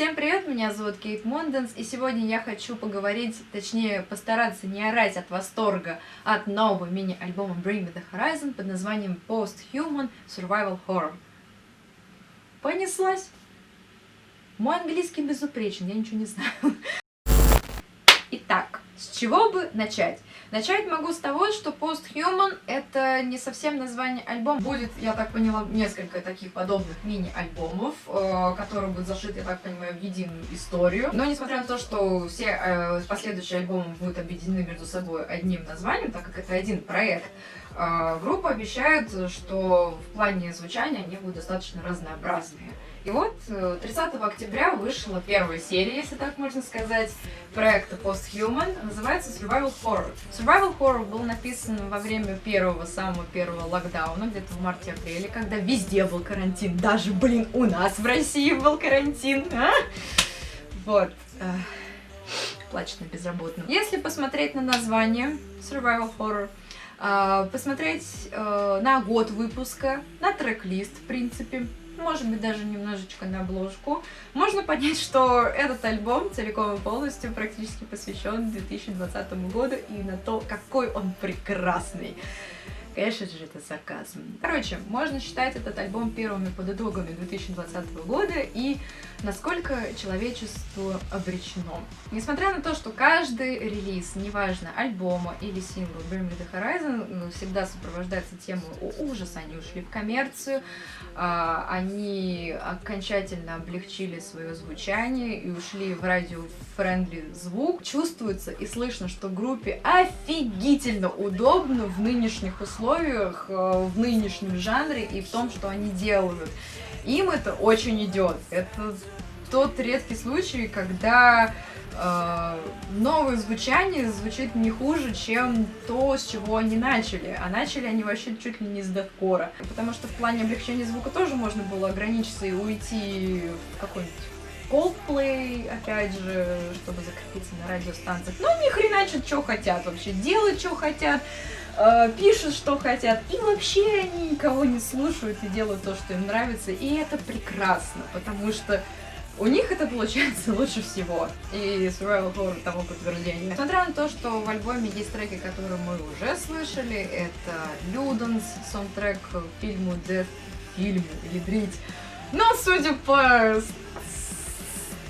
Всем привет, меня зовут Кейт Монденс, и сегодня я хочу поговорить, точнее постараться не орать от восторга от нового мини-альбома Bring Me The Horizon под названием Post-Human Survival Horror. Понеслась? Мой английский безупречен, я ничего не знаю. Итак, с чего бы начать? Начать могу с того, что Post-Human — это не совсем название альбома. Будет, я так поняла, несколько таких подобных мини-альбомов, которые будут зашиты, я так понимаю, в единую историю. Но несмотря на то, что все последующие альбомы будут объединены между собой одним названием, так как это один проект, группа обещает, что в плане звучания они будут достаточно разнообразные. И вот 30 октября вышла первая серия, если так можно сказать, проекта Post-Human, называется Survival Horror. Survival Horror был написан во время самого первого локдауна, где-то в марте-апреле, когда везде был карантин, даже, у нас в России был карантин, Вот. Плачет на безработном. Если посмотреть на название Survival Horror, посмотреть на год выпуска, на трек-лист, в принципе, может быть, даже немножечко на обложку, можно понять, что этот альбом целиком и полностью практически посвящен 2020 году и на то, какой он прекрасный. Конечно же, это сарказм. Короче, можно считать этот альбом первыми подытогами 2020 года и насколько человечество обречено. Несмотря на то, что каждый релиз, неважно, альбома или сингла Bring Me The Horizon, всегда сопровождается темой «О, ужас, они ушли в коммерцию», они окончательно облегчили свое звучание и ушли в радио-френдли звук. Чувствуется и слышно, что группе офигительно удобно в нынешних условиях, в нынешнем жанре и в том, что они делают. Им это очень идет. Это тот редкий случай, когда новое звучание звучит не хуже, чем то, с чего они начали. А начали они вообще чуть ли не с дэткора. Потому что в плане облегчения звука тоже можно было ограничиться и уйти в какой-нибудь Coldplay, опять же, чтобы закрепиться на радиостанциях. Ну, они хреначат, что хотят вообще, делают, что хотят, пишут, что хотят, и вообще они никого не слушают и делают то, что им нравится, и это прекрасно, потому что у них это получается лучше всего, и Survival Horror тому подтверждение. Несмотря на то, что в альбоме есть треки, которые мы уже слышали, это Ludens, саундтрек к фильму Death, или Дрить, но судя по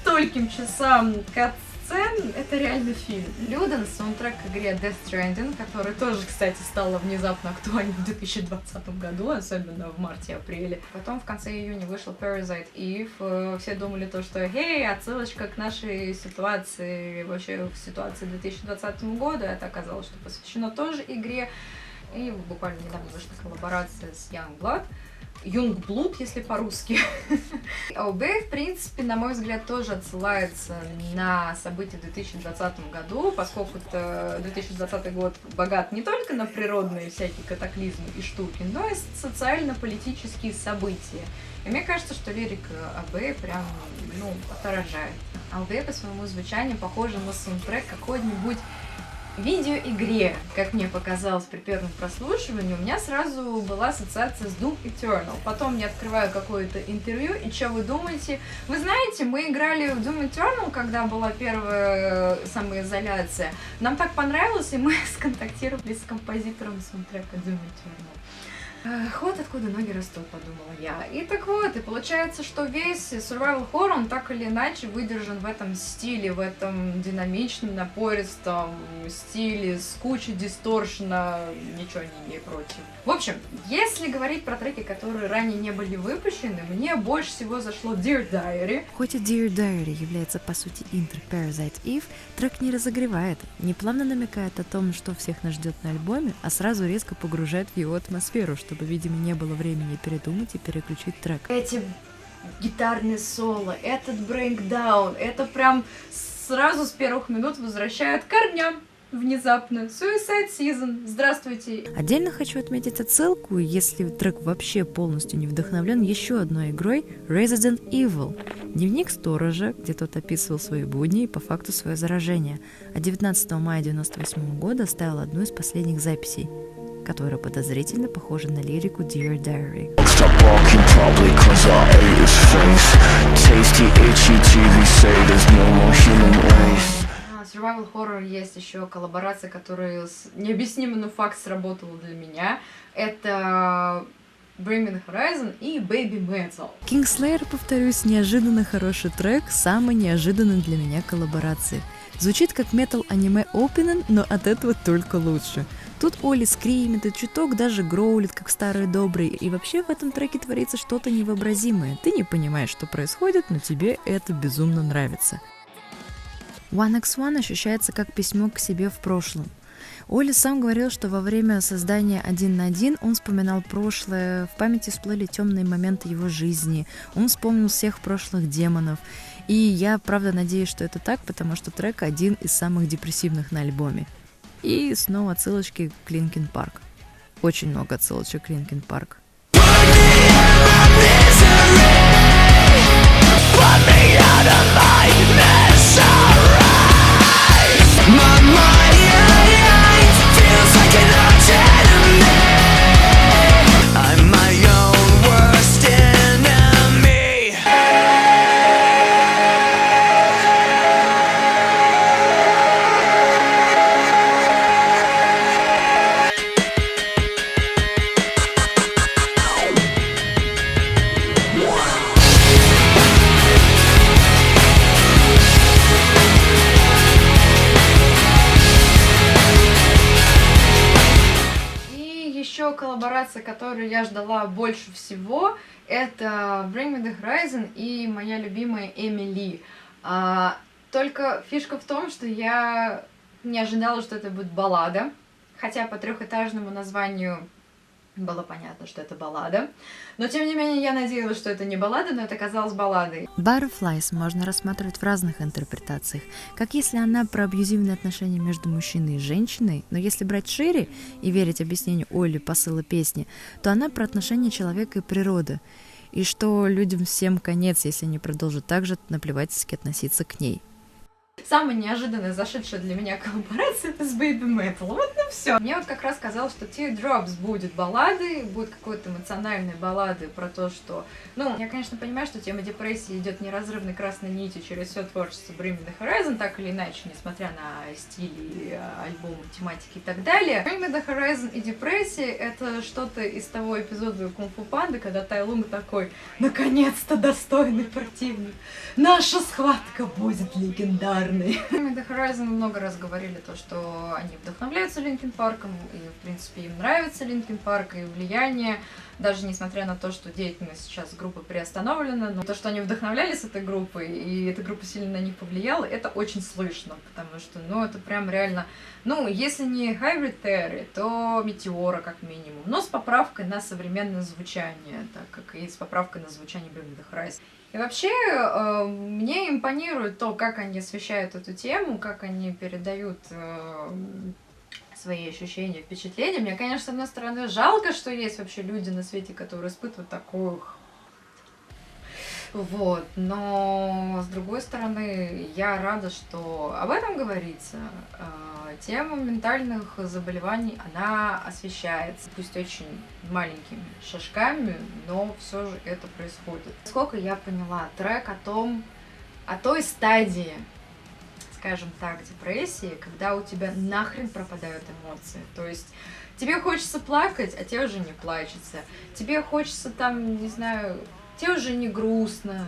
стольким часам кат-сцен, это реально фильм. Ludens, саундтрек к игре Death Stranding, который тоже, кстати, стала внезапно актуальным в 2020 году, особенно в марте-апреле. Потом в конце июня вышел Parasite Eve. Все думали то, что отсылочка к нашей ситуации, вообще в ситуации 2020 года. Это оказалось, что посвящено тоже игре. И буквально недавно вышла коллаборация с Youngblood, если по-русски. ОБ, в принципе, на мой взгляд, тоже отсылается на события в 2020 году, поскольку 2020 год богат не только на природные всякие катаклизмы и штуки, но и социально-политические события. И мне кажется, что лирика АБ прям, отражает. АБ по своему звучанию похожа на саундтрек какой-нибудь видеоигре, как мне показалось при первом прослушивании, у меня сразу была ассоциация с Doom Eternal. Потом я открываю какое-то интервью, и что вы думаете? Вы знаете, мы играли в Doom Eternal, когда была первая самоизоляция. Нам так понравилось, и мы сконтактировали с композитором саундтрека Doom Eternal. Вот откуда ноги растут, подумала я. И так вот, и получается, что весь Survival Horror, он так или иначе выдержан в этом стиле, в этом динамичном, напористом стиле, с кучей дисторшена, ничего не имею против. В общем, если говорить про треки, которые ранее не были выпущены, мне больше всего зашло Dear Diary. Хоть и Dear Diary является по сути интро Parasite Eve, трек не разогревает, не плавно намекает о том, что всех нас ждет на альбоме, а сразу резко погружает в его атмосферу, чтобы, видимо, не было времени передумать и переключить трек. Эти гитарные соло, этот брейкдаун, это прям сразу с первых минут возвращает к корням. Внезапно. Suicide Season. Здравствуйте. Отдельно хочу отметить отсылку, если трек вообще полностью не вдохновлен, еще одной игрой Resident Evil. Дневник сторожа, где тот описывал свои будни и по факту свое заражение, а 19 мая 1998 года оставил одну из последних записей. которая подозрительно похожа на лирику Dear Diary. Stop walking probably cause I ate his face. Tasty, itchy TV say there's no more human race. Survival Horror есть еще коллаборация, которая необъяснимо, но факт сработала для меня. Это Bring Me The Horizon и Baby Metal. Kingslayer, повторюсь, неожиданно хороший трек, самый неожиданный для меня коллаборации. Звучит как метал аниме opening, но от этого только лучше. Тут Оли скримит и чуток даже гроулит, как старые добрые, и вообще в этом треке творится что-то невообразимое. Ты не понимаешь, что происходит, но тебе это безумно нравится. 1x1 ощущается как письмо к себе в прошлом. Оли сам говорил, что во время создания 1 на 1 он вспоминал прошлое, в памяти всплыли темные моменты его жизни, он вспомнил всех прошлых демонов. И я, правда, надеюсь, что это так, потому что трек один из самых депрессивных на альбоме. И снова отсылочки к Linkin Park. Очень много отсылочек к Linkin Park. Коллаборация, которую я ждала больше всего, это Bring Me The Horizon и моя любимая Эмили. Только фишка в том, что я не ожидала, что это будет баллада, хотя по трехэтажному названию было понятно, что это баллада. Но, тем не менее, я надеялась, что это не баллада, но это оказалось балладой. Butterflies можно рассматривать в разных интерпретациях, как если она про абьюзивные отношения между мужчиной и женщиной, но если брать шире и верить объяснению Олли посыла песни, то она про отношения человека и природы, и что людям всем конец, если они продолжат так же наплевательски относиться к ней. Самая неожиданная зашедшая для меня коллаборация это с Baby Metal. Вот на все. Мне вот как раз казалось, что Teardrops будет балладой, будет какой-то эмоциональной баллады про то, что... Ну, я, конечно, понимаю, что тема депрессии идет неразрывной красной нитью через все творчество Bring Me The Horizon, так или иначе, несмотря на стиль альбома, тематики и так далее. Bring Me The Horizon и депрессия — это что-то из того эпизода Кунг-фу Панды, когда Tai Лунг такой: наконец-то достойный противник, наша схватка будет легендарной. The Horizon много раз говорили то, что они вдохновляются Линкин Парком, и, в принципе, им нравится Линкин Парк и влияние, даже несмотря на то, что деятельность сейчас группы приостановлена, но то, что они вдохновлялись этой группой, и эта группа сильно на них повлияла, это очень слышно, потому что, ну, это прям реально, ну, если не Hybrid Theory, то Метеора, как минимум, но с поправкой на современное звучание, так как и с поправкой на звучание Bring Me The Horizon. И вообще, мне импонирует то, как они освещают эту тему, как они передают свои ощущения, впечатления. Мне, конечно, с одной стороны, жалко, что есть вообще люди на свете, которые испытывают такую... Вот, но с другой стороны, я рада, что об этом говорится. Тема ментальных заболеваний, она освещается, пусть очень маленькими шажками, но все же это происходит. Сколько я поняла, трек о той стадии, скажем так, депрессии, когда у тебя нахрен пропадают эмоции. То есть тебе хочется плакать, а тебе уже не плачется. Тебе хочется там, не знаю, тебе уже не грустно,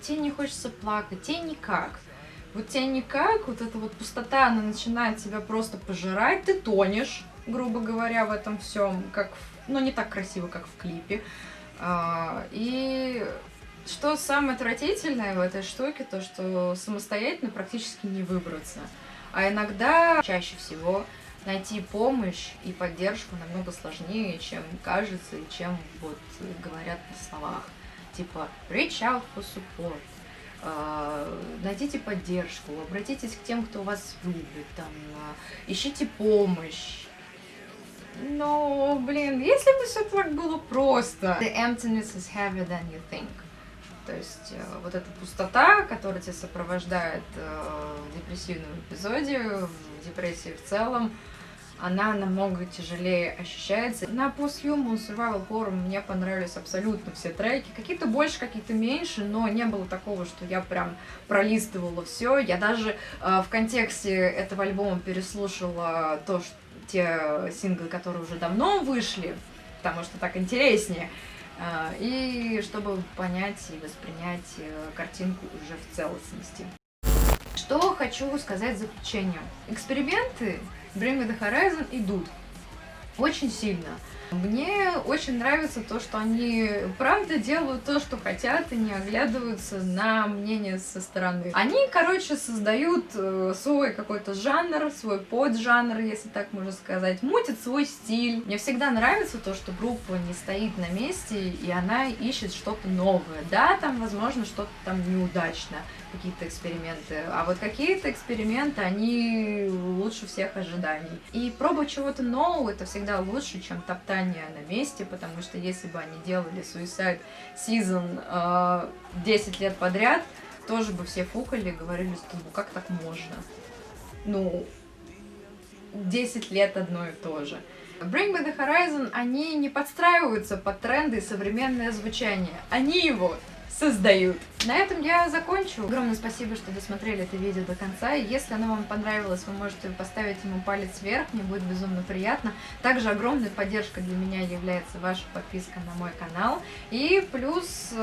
тебе не хочется плакать, тебе никак. Вот тебе никак, вот эта вот пустота, она начинает тебя просто пожирать, ты тонешь, грубо говоря, в этом всем, как, ну, не так красиво, как в клипе. И что самое отвратительное в этой штуке, то что самостоятельно практически не выбраться. А иногда, чаще всего, найти помощь и поддержку намного сложнее, чем кажется и чем вот говорят на словах. Типа reach out for support. Найдите поддержку, обратитесь к тем, кто вас любит, там, ищите помощь. Но, блин, если бы все так было просто. The emptiness is heavier than you think. То есть вот эта пустота, которая тебя сопровождает в депрессивном эпизоде, в депрессии в целом, она намного тяжелее ощущается. На Posthuman Survival Horror мне понравились абсолютно все треки. Какие-то больше, какие-то меньше, но не было такого, что я прям пролистывала все. Я даже в контексте этого альбома переслушала те синглы, которые уже давно вышли, потому что так интереснее. И чтобы понять и воспринять картинку уже в целостности. Что хочу сказать в заключение. Эксперименты Bring Me The Horizon идут очень сильно. Мне очень нравится то, что они правда делают то, что хотят, и не оглядываются на мнение со стороны. Они, короче, создают свой какой-то жанр, свой поджанр, если так можно сказать, мутят свой стиль. Мне всегда нравится то, что группа не стоит на месте, и она ищет что-то новое. Да, там, возможно, что-то там неудачно, какие-то эксперименты, а вот какие-то эксперименты, они лучше всех ожиданий. И проба чего-то нового — это всегда лучше, чем топтание на месте, потому что если бы они делали Suicide Season 10 лет подряд, тоже бы все фукали и говорили, что ну как так можно? Ну, 10 лет одно и то же. Bring Me The Horizon, они не подстраиваются под тренды и современное звучание, они его создают. На этом я закончу. Огромное спасибо, что досмотрели это видео до конца. Если оно вам понравилось, вы можете поставить ему палец вверх, мне будет безумно приятно. Также огромной поддержкой для меня является ваша подписка на мой канал. И плюс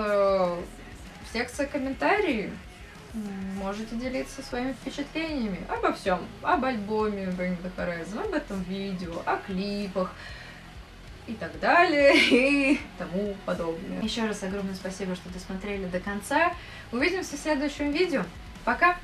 секция комментариев. Можете делиться своими впечатлениями обо всем. Об альбоме Bring Me The Horizon, об этом видео, о клипах и так далее, и тому подобное. Еще раз огромное спасибо, что досмотрели до конца. Увидимся в следующем видео. Пока!